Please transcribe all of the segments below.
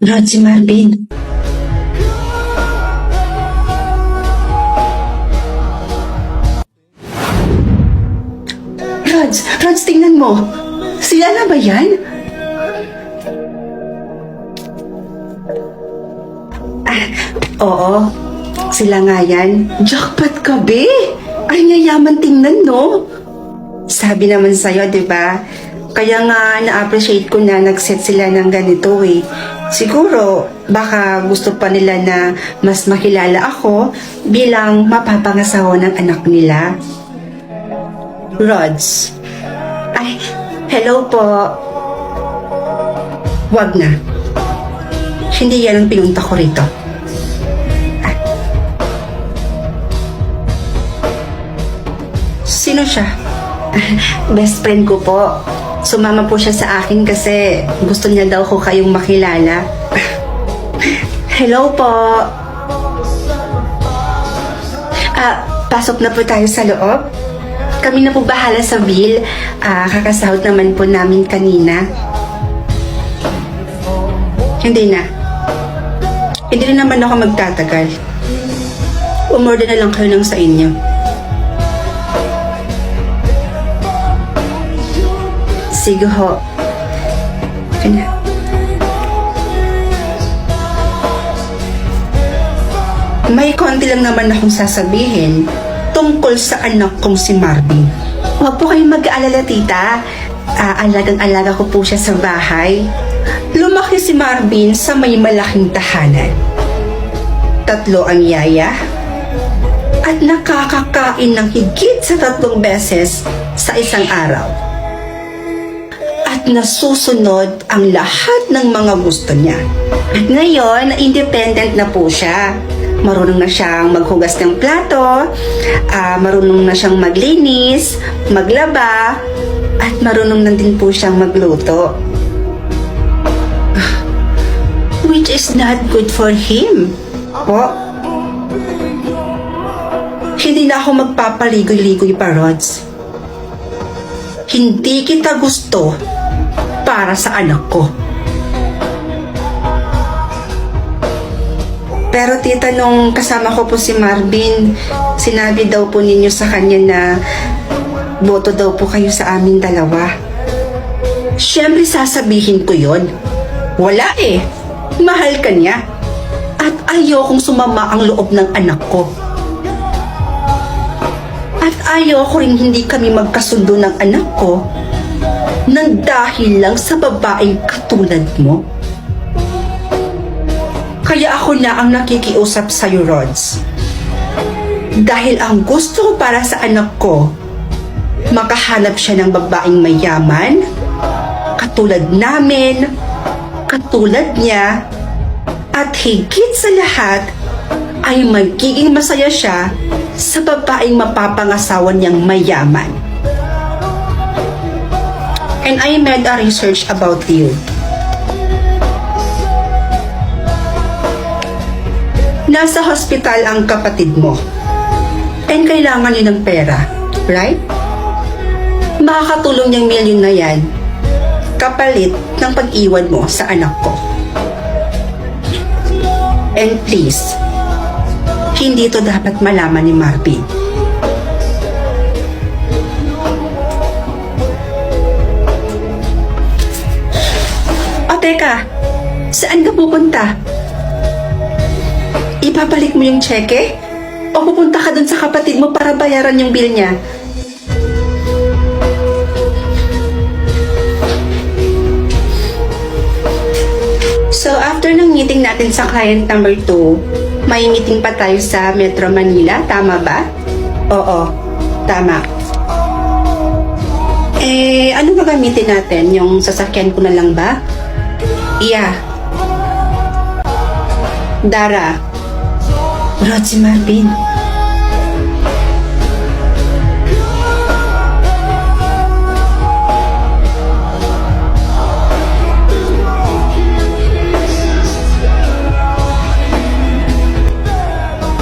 Rod, si Marvin. Rods, tingnan mo. Sila na ba yan? Oo. Sila nga yan. Jackpot ka, be. Ay, yayaman tingnan, no? Sabi naman sa'yo, di ba? Kaya nga na-appreciate ko na nag-set sila ng ganito eh. Siguro, baka gusto pa nila na mas makilala ako bilang mapapangasawa ng anak nila. Rods. Ay, hello po. Wag na. Hindi yan ang pinunta ko rito. Sino siya? Best friend ko po. Sumama po siya sa akin kasi gusto niya daw ko kayong makilala. Hello po. Pasok na po tayo sa loob. Kami na po bahala sa bill. Kakasahod naman po namin kanina. Hindi na. Hindi na naman ako magtatagal. Umorder na lang kayo ng sa inyo. Sige ho. Kanya. May konti lang naman akong sasabihin tungkol sa anak kong si Marvin. Huwag po kayong mag-aalala, tita. Alagang-alaga ko po siya sa bahay. Lumaki si Marvin sa may malaking tahanan. 3 ang yaya. At nakakakain ng higit sa 3 beses sa isang araw. At nasusunod ang lahat ng mga gusto niya. At ngayon, independent na po siya. Marunong na siyang maghugas ng plato, marunong na siyang maglinis, maglaba, at marunong na din po siyang magluto. Which is not good for him. Po? Hindi na ako magpapaligoy-ligoy pa, Rods. Hindi kita gusto para sa anak ko. Pero tita, nung kasama ko po si Marvin, sinabi daw po ninyo sa kanya na boto daw po kayo sa amin dalawa. Siyempre sasabihin ko yon. Wala eh. Mahal ka niya. At ayokong sumama ang loob ng anak ko. At ayoko rin hindi kami magkasundo ng anak ko nang dahil lang sa babaeng katulad mo. Kaya ako na ang nakikiusap sa'yo, Rods. Dahil ang gusto ko para sa anak ko, makahanap siya ng babaeng mayaman, katulad namin, katulad niya, at higit sa lahat, ay magiging masaya siya sa babaeng mapapangasawa niyang mayaman. And I made a research about you. Nasa hospital ang kapatid mo. And kailangan niya ng pera. Right? Makakatulong niyang milyon na yan kapalit ng pag-iwan mo sa anak ko. And please, hindi ito dapat malaman ni Marvin. O teka, saan ka pupunta? Ibabalik mo yung cheque? O pupunta ka dun sa kapatid mo para bayaran yung bill niya? So, after ng meeting natin sa client number 2, may meeting pa tayo sa Metro Manila, tama ba? Oo, tama. Ano gagamitin natin? Yung sasakyan ko na lang ba? Yeah. Dara. Rod, si Marvin.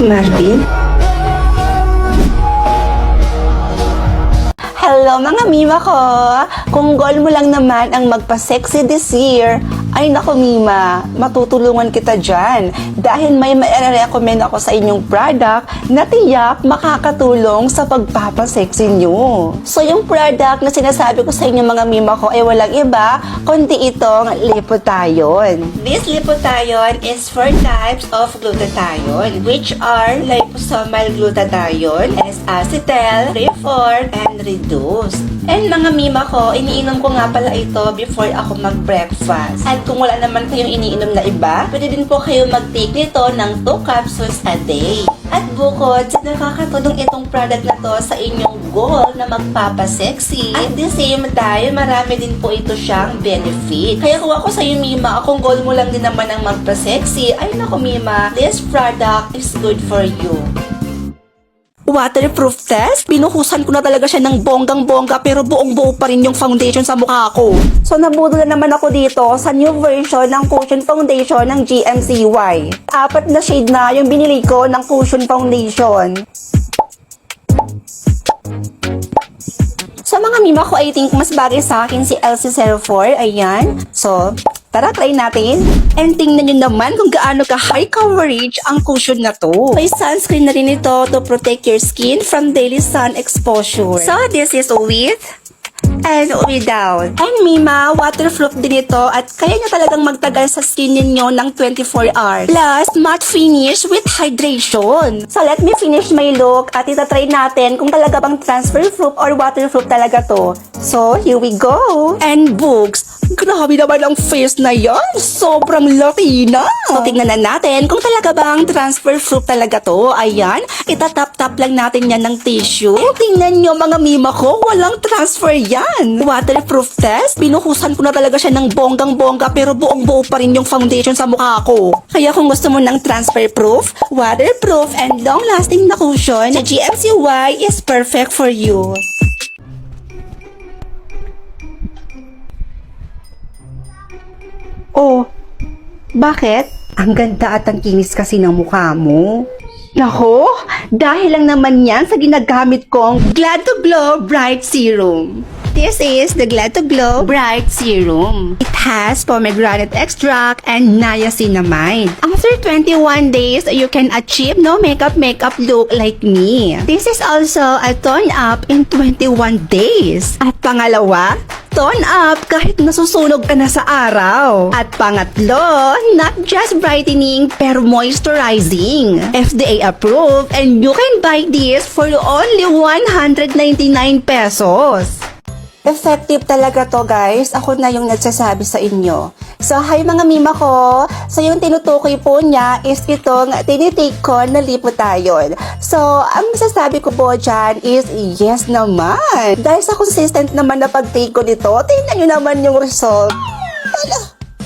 Marvin? Hello Hello mga Mima ko! Kung goal mo lang naman ang magpa-sexy this year, ay nako Mima, matutulungan kita dyan. Dahil may ma-recommend ako sa inyong product na tiyak makakatulong sa pagpapasexy nyo. So yung product na sinasabi ko sa inyo mga Mima ko ay walang iba, kundi itong Lipotion. This Lipotion is 4 types of glutathione, which are liposomal glutathione, S-acetyl, Refor, and Reduce. And mga Mima ko, iniinom ko nga pala ito before ako mag-breakfast. At kung wala naman kayong iniinom na iba, pwede din po kayo mag-take nito ng 2 capsules a day. At bukod, nakakatulong itong product na to sa inyong goal na magpapasexy. At the same time, marami din po ito siyang benefit. Kaya kung ako sa iyo, Mima, kung goal mo lang din naman ang magpa-sexy, ay naku Mima, this product is good for you. Waterproof test? Binuhusan ko na talaga siya ng bonggang-bongga pero buong-buo pa rin yung foundation sa mukha ko. So nabudol na naman ako dito sa new version ng Cushion Foundation ng GMCY. 4 na shade na yung binili ko ng Cushion Foundation. Sa mga Mima ko, I think mas bagay sa akin si LC04. Ayan. So, tara, try natin. And tingnan nyo naman kung gaano ka high coverage ang cushion na to. May sunscreen na rin ito to protect your skin from daily sun exposure. So, this is with and without. And Mima, waterproof din ito at kaya niya talagang magtagal sa skin ninyo ng 24 hours. Plus, matte finish with hydration. So, let me finish my look at itatry natin kung talaga bang transfer-proof or waterproof talaga to. So, here we go. And books. Grabe naman ang face na yan. Sobrang Latina. So, tingnan na natin kung talaga bang transfer-proof talaga to. Ayan, itatap-tap lang natin yan ng tissue. And tingnan nyo mga Mima ko, walang transfer yan. Waterproof test, binuhusan ko na talaga siya ng bonggang-bongga pero buong-buo pa rin yung foundation sa mukha ko. Kaya kung gusto mo ng transfer-proof, waterproof, and long-lasting na cushion, the GMCY is perfect for you. Oh, bakit? Ang ganda at ang kinis kasi ng mukha mo. Nako, dahil lang naman yan sa ginagamit kong Glad to Glow Bright Serum. This is the Glad to Glow Bright Serum. It has pomegranate extract and niacinamide. After 21 days, you can achieve no makeup look like me. This is also a tone up in 21 days. At pangalawa, tone up kahit nasusunog ka na sa araw. At pangatlo, not just brightening pero moisturizing. FDA approved and you can buy this for only 199 pesos. Effective talaga to guys. Ako na yung nagsasabi sa inyo. So, hi mga Mima ko. So, yung tinutukoy po niya is itong tinitake ko na Lipotion. So, ang masasabi ko po dyan is yes naman. Dahil sa consistent naman na pag-take ko nito, tingnan nyo naman yung result.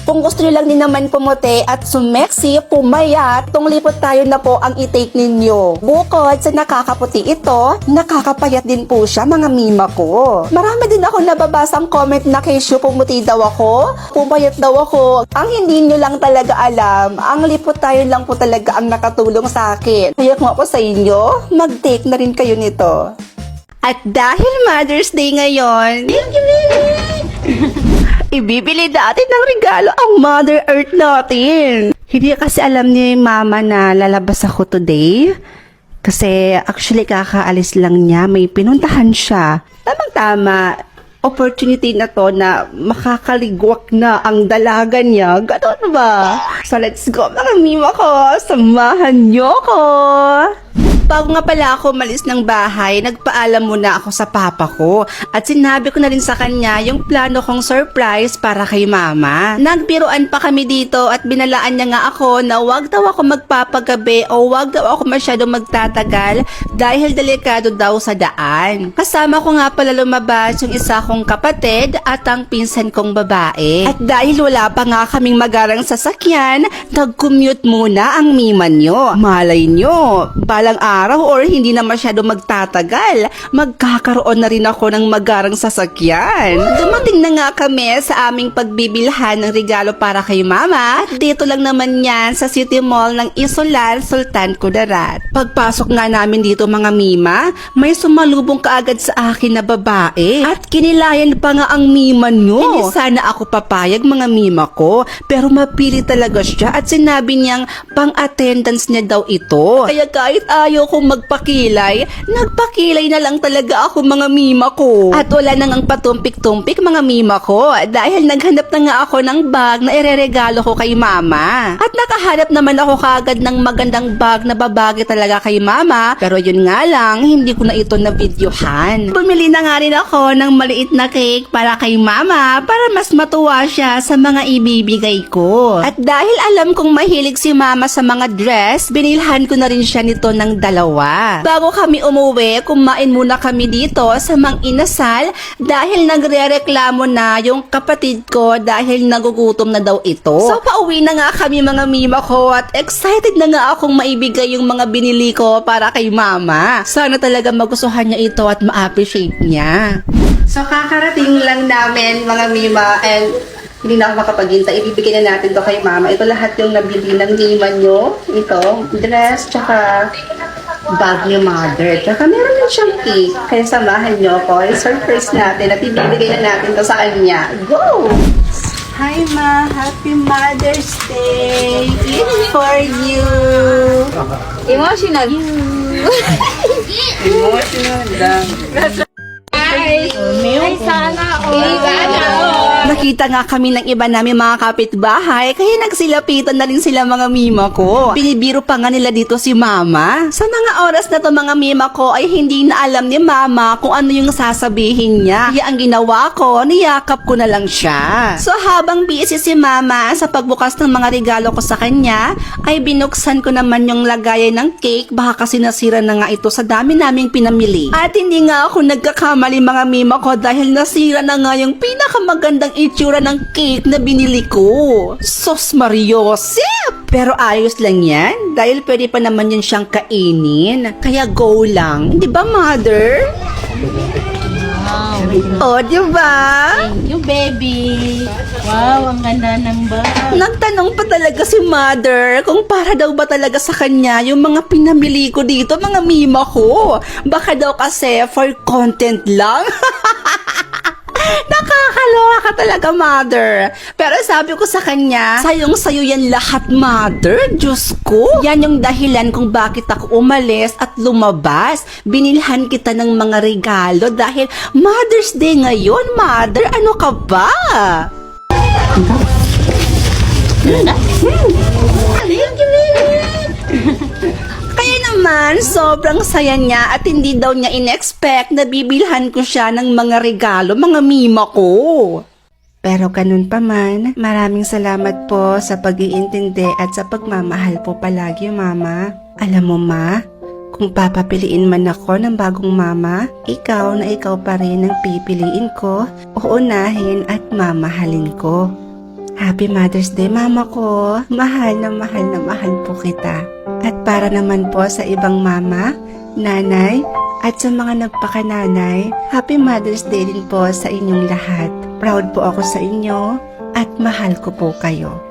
Kung gusto nyo lang din naman pumuti at sumeksi, pumayat, itong Lipotion na po ang i-take ninyo. Bukod sa nakakaputi ito, nakakapayat din po siya mga Mima ko. Marami din ako nababasang comment na kesyo pumuti daw ako, pumayat daw ako. Ang hindi nyo lang talaga alam, ang Lipotion lang po talaga ang nakatulong sa akin. Kaya kung ako sa inyo, mag-take na rin kayo nito. At dahil Mother's Day ngayon, ibibili natin ng regalo ang Mother Earth natin. Hindi kasi alam ni Mama na lalabas ako today. Kasi actually kakaalis lang niya. May pinuntahan siya. Tamang-tama. Opportunity na to na makakaligwak na ang dalaga niya. Ganon ba? So let's go mga Mima ko. Samahan niyo ko. Bago nga pala ako malis ng bahay, nagpaalam muna ako sa papa ko at sinabi ko na rin sa kanya yung plano kong surprise para kay mama. Nagbiruan pa kami dito at binalaan niya nga ako na wag daw ako magpapagabi o wag daw ako masyadong magtatagal dahil delikado daw sa daan. Kasama ko nga pala lumabas yung isa kong kapatid at ang pinsan kong babae. At dahil wala pa nga kaming magarang sasakyan, nag-commute muna ang Mima nyo. Malay nyo, balang araw or hindi na masyado magtatagal, magkakaroon na rin ako ng magarang sasakyan. Dumating na nga kami sa aming pagbibilhan ng regalo para kay Mama at dito lang naman yan sa City Mall ng Isolan, Sultan Kudarat. Pagpasok nga namin dito mga Mima, may sumalubong kaagad sa akin na babae at kinilayan pa nga ang Mima nyo. Hindi sana ako papayag mga Mima ko, pero mapili talaga siya at sinabi niyang pang-attendance niya daw ito. Kaya kahit ayaw kong magpakilay, nagpakilay na lang talaga ako mga Mima ko. At wala nang ang patumpik-tumpik mga Mima ko dahil naghanap na nga ako ng bag na ireregalo ko kay Mama. At nakahanap naman ako kaagad ng magandang bag na babagay talaga kay Mama, pero yun nga lang, hindi ko na ito na-videohan. Bumili na nga rin ako ng maliit na cake para kay Mama para mas matuwa siya sa mga ibibigay ko. At dahil alam kong mahilig si Mama sa mga dress, binilhan ko na rin siya nito ng 2. Bago kami umuwi, kumain muna kami dito sa Mang Inasal dahil nagre-reklamo na yung kapatid ko dahil nagugutom na daw ito. So pauwi na nga kami mga Mima ko at excited na nga akong maibigay yung mga binili ko para kay Mama. Sana talaga magustuhan niya ito at ma-appreciate niya. So kakarating lang namin mga Mima and hindi na ako makapaghintay. Ibibigay na natin to kay Mama. Ito lahat yung nabili ng Mima nyo. Ito, dress, tsaka bag ni Mother. Tsaka meron din siyang cake. Kaya samahan nyo ako. I-surprise natin at ibibigay na natin to sa kanya. Go! Hi Ma! Happy Mother's Day! It's for you! Emotional. Emotional lang. Ay, sana Nakita nga kami ng iba namin mga kapitbahay, kaya nagsilapitan na rin sila mga Mima ko. Binibiro pa nga nila dito si Mama. Sa mga oras na to mga Mima ko ay hindi na alam ni Mama kung ano yung sasabihin niya. Kaya ang ginawa ko, niyakap ko na lang siya. So habang busy si Mama sa pagbukas ng mga regalo ko sa kanya, ay binuksan ko naman yung lagayan ng cake, baka kasi nasira na nga ito sa dami naming pinamili. At hindi nga ako nagkakamali mga Mima ko dahil nasira na nga yung pinakamagandang itsura ng cake na binili ko. Sos Mariosep! Pero ayos lang yan dahil pwede pa naman yan siyang kainin. Kaya go lang. Di ba, Mother? Wow. O, di ba? Thank you, baby. Wow, ang ganda ng bag. Nagtanong pa talaga si Mother kung para daw ba talaga sa kanya yung mga pinamili ko dito, mga Mima ko. Baka daw kasi for content lang. Nakakaloka ka talaga, Mother. Pero sabi ko sa kanya, sayong-sayo yan lahat, Mother. Diyos ko. Yan yung dahilan kung bakit ako umalis at lumabas. Binilhan kita ng mga regalo dahil Mother's Day ngayon, Mother. Ano ka ba? Kaya naman, sobrang saya niya at hindi daw niya in-expect na bibilhan ko siya ng mga regalo, mga Mima ko. Pero ganun pa man, maraming salamat po sa pag-iintindi at sa pagmamahal po palagi, Mama. Alam mo, Ma, kung papapiliin man ako ng bagong mama, ikaw na ikaw pa rin ang pipiliin ko, uunahin at mamahalin ko. Happy Mother's Day, Mama ko. Mahal na mahal po kita. At para naman po sa ibang mama, nanay, at sa mga nagpakananay, Happy Mother's Day din po sa inyong lahat. Proud po ako sa inyo at mahal ko po kayo.